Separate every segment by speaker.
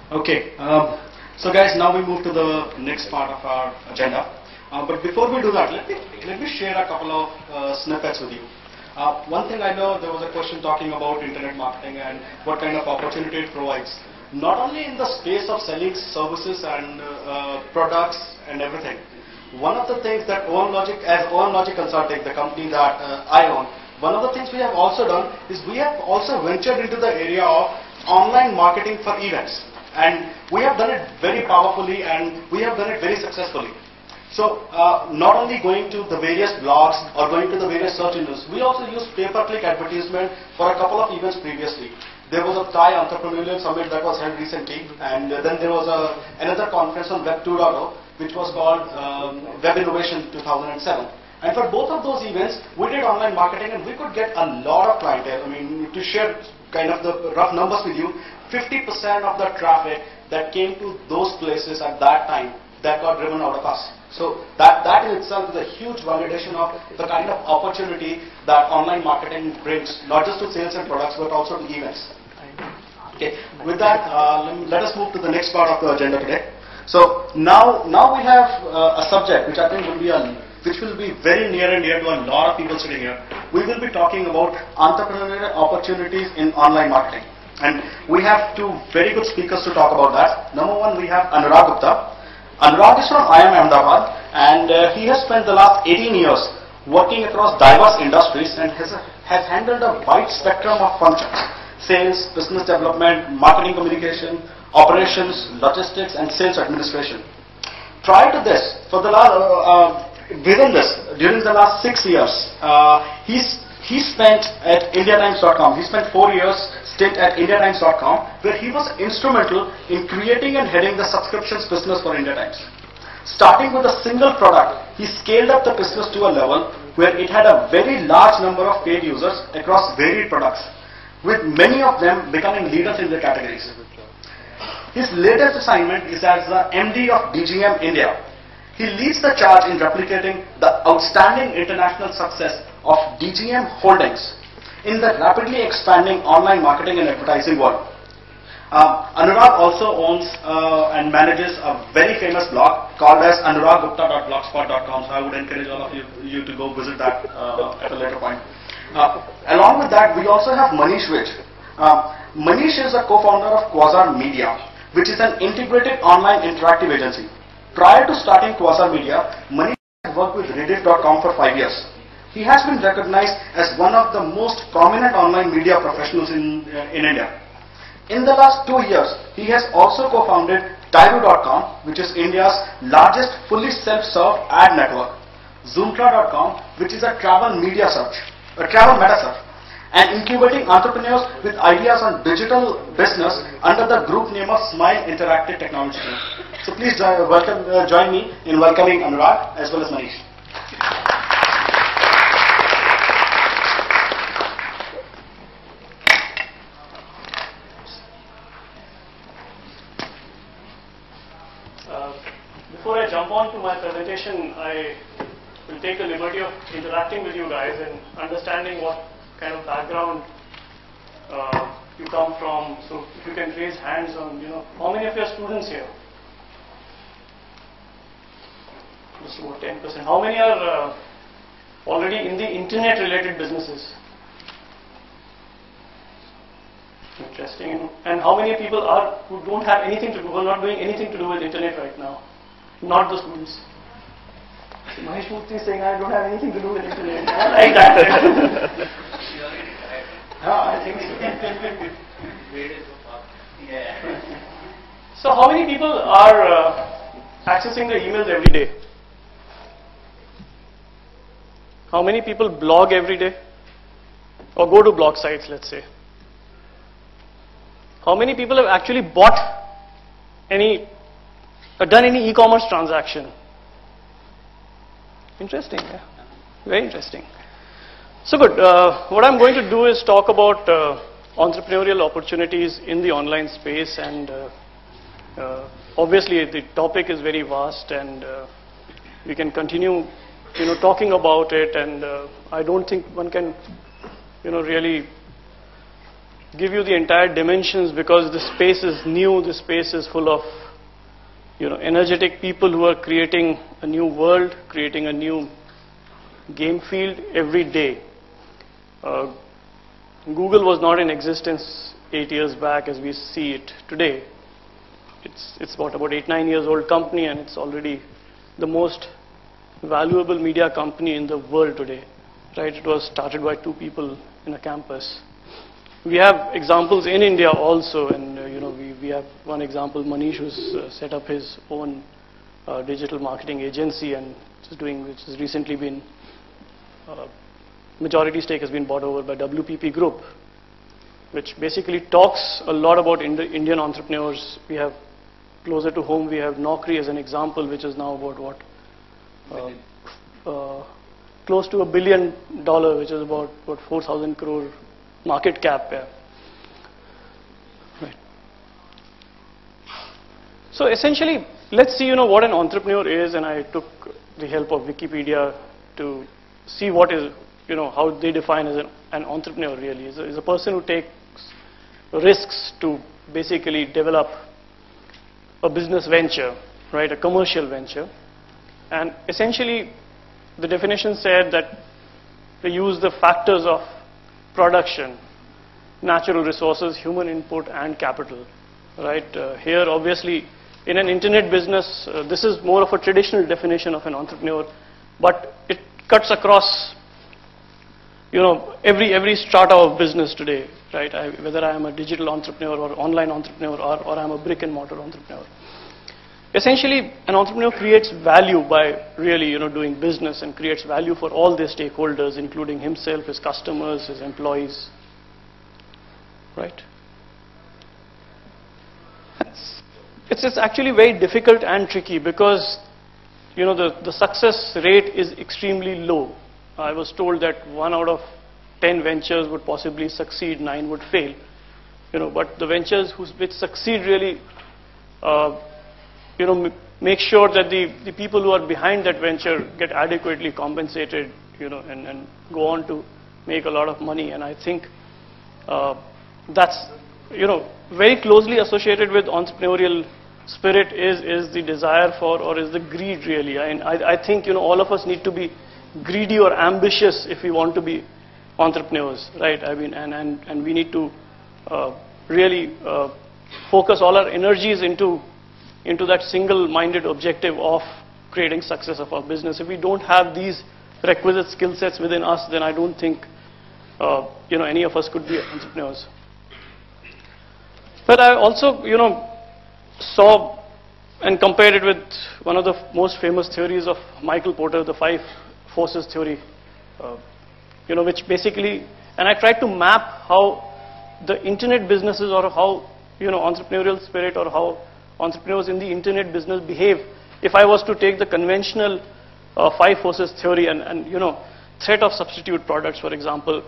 Speaker 1: Okay, so guys, now we move to the next part of our agenda. But before we do that, let me share a couple of snippets with you. One thing I know, there was a question talking about internet marketing and what kind of opportunity it provides. Not only in the space of selling services and products and everything. One of the things that as OMLogic Consulting, the company that I own, one of the things we have also done is we have also ventured into the area of online marketing for events. And we have done it very powerfully and we have done it very successfully. So not only going to the various blogs or going to the various search engines, we also use pay-per-click advertisement for a couple of events previously. There was a Thai Entrepreneurial Summit that was held recently, and then there was another conference on Web 2.0, which was called Web Innovation 2007. And for both of those events, we did online marketing and we could get a lot of clientele. I mean, to share kind of the rough numbers with you, 50% of the traffic that came to those places at that time, that got driven out of us. So that in itself is a huge validation of the kind of opportunity that online marketing brings, not just to sales and products, but also to events. Okay. With that, let us move to the next part of the agenda today. So now we have a subject which I think will be very near and dear to a lot of people sitting here. We will be talking about entrepreneurial opportunities in online marketing. And we have two very good speakers to talk about that. Number one, we have Anurag Gupta. Anurag is from IIM Ahmedabad, and he has spent the last 18 years working across diverse industries and has handled a wide spectrum of functions: sales, business development, marketing communication, operations, logistics, and sales administration. Prior to this, during the last 6 years, he spent at IndiaTimes.com. He spent 4 years stint at IndiaTimes.com, where he was instrumental in creating and heading the subscriptions business for IndiaTimes. Starting with a single product, he scaled up the business to a level where it had a very large number of paid users across varied products, with many of them becoming leaders in their categories. His latest assignment is as the MD of DGM India. He leads the charge in replicating the outstanding international success of DGM Holdings in the rapidly expanding online marketing and advertising world. Anurag also owns and manages a very famous blog called as anuraggupta.blogspot.com, so I would encourage all of you to go visit that at a later point. Along with that, we also have Manish. Manish is a co-founder of Qasar Media, which is an integrated online interactive agency. Prior to starting Qasar Media, Manish has worked with Reddit.com for 5 years. He has been recognized as one of the most prominent online media professionals in India. In the last 2 years, he has also co-founded Tyro.com, which is India's largest fully self-serve ad network, Zoomtra.com, which is a travel meta search, and incubating entrepreneurs with ideas on digital business under the group name of Smile Interactive Technology. So please join me in welcoming Anurag as well as Manish.
Speaker 2: Before I jump on to my presentation, I will take the liberty of interacting with you guys and understanding what kind of background you come from. So if you can raise hands on, how many of your students here? Just about 10%. How many are already in the internet related businesses? Interesting. And how many people are who don't have anything to do, who are not doing anything to do with internet right now? Not the students. So Mahesh Murthy is saying, I don't have anything to do with internet. I like that. I think so. So how many people are accessing the emails every day? How many people blog every day? Or go to blog sites, let's say. How many people have actually bought done any e-commerce transaction? Interesting, yeah. Very interesting. So good. What I'm going to do is talk about entrepreneurial opportunities in the online space, and obviously the topic is very vast, and we can continue, talking about it. And I don't think one can, really give you the entire dimensions because the space is new, the space is full of energetic people who are creating a new world, creating a new game field every day. Google was not in existence 8 years back as we see it today. It's about 8-9 years old company, and it's already the most valuable media company in the world today. Right? It was started by 2 people in a campus. We have examples in India also, and we have one example, Manish, who's set up his own digital marketing agency and which has recently been majority stake has been bought over by WPP Group, which basically talks a lot about Indian entrepreneurs. We have closer to home, we have Naukri as an example, which is now about close to $1 billion, which is about 4,000 crore market cap. Yeah. Right. So essentially, let's see what an entrepreneur is, and I took the help of Wikipedia to see what is how they define as an entrepreneur really is a person who takes risks to basically develop a business venture, right, a commercial venture. And essentially the definition said that they use the factors of production, natural resources, human input and capital, right. Here obviously in an internet business, this is more of a traditional definition of an entrepreneur, but it cuts across every strata of business today, right? Whether I am a digital entrepreneur or online entrepreneur or I'm a brick and mortar entrepreneur. Essentially, an entrepreneur creates value by really doing business, and creates value for all their stakeholders, including himself, his customers, his employees, right? It's actually very difficult and tricky because the success rate is extremely low. I was told that 1 out of 10 ventures would possibly succeed, 9 would fail. But the ventures which succeed really, make sure that the people who are behind that venture get adequately compensated, and go on to make a lot of money. And I think that's, very closely associated with entrepreneurial spirit is the desire for, or is the greed really. I think, all of us need to be greedy or ambitious if we want to be entrepreneurs, right? And we need to really focus all our energies into that single-minded objective of creating success of our business. If we don't have these requisite skill sets within us, then I don't think any of us could be entrepreneurs. But I also saw and compared it with one of the most famous theories of Michael Porter, the 5 forces theory, which basically, and I tried to map how the internet businesses, or how entrepreneurial spirit, or how entrepreneurs in the internet business behave if I was to take the conventional 5 forces theory and threat of substitute products, for example.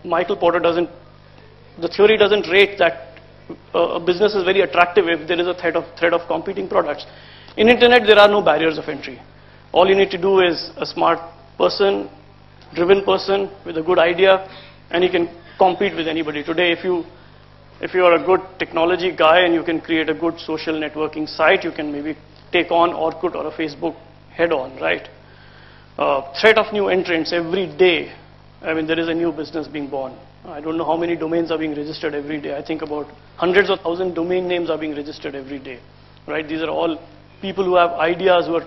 Speaker 2: Michael Porter the theory doesn't rate that a business is very attractive if there is a threat of competing products. In internet, there are no barriers of entry. All you need to do is a smart person, driven person with a good idea, and you can compete with anybody. Today, if you are a good technology guy and you can create a good social networking site, you can maybe take on Orkut or a Facebook head on, right? Threat of new entrants every day. There is a new business being born. I don't know how many domains are being registered every day. I think about hundreds of thousands domain names are being registered every day, right? These are all people who have ideas, who are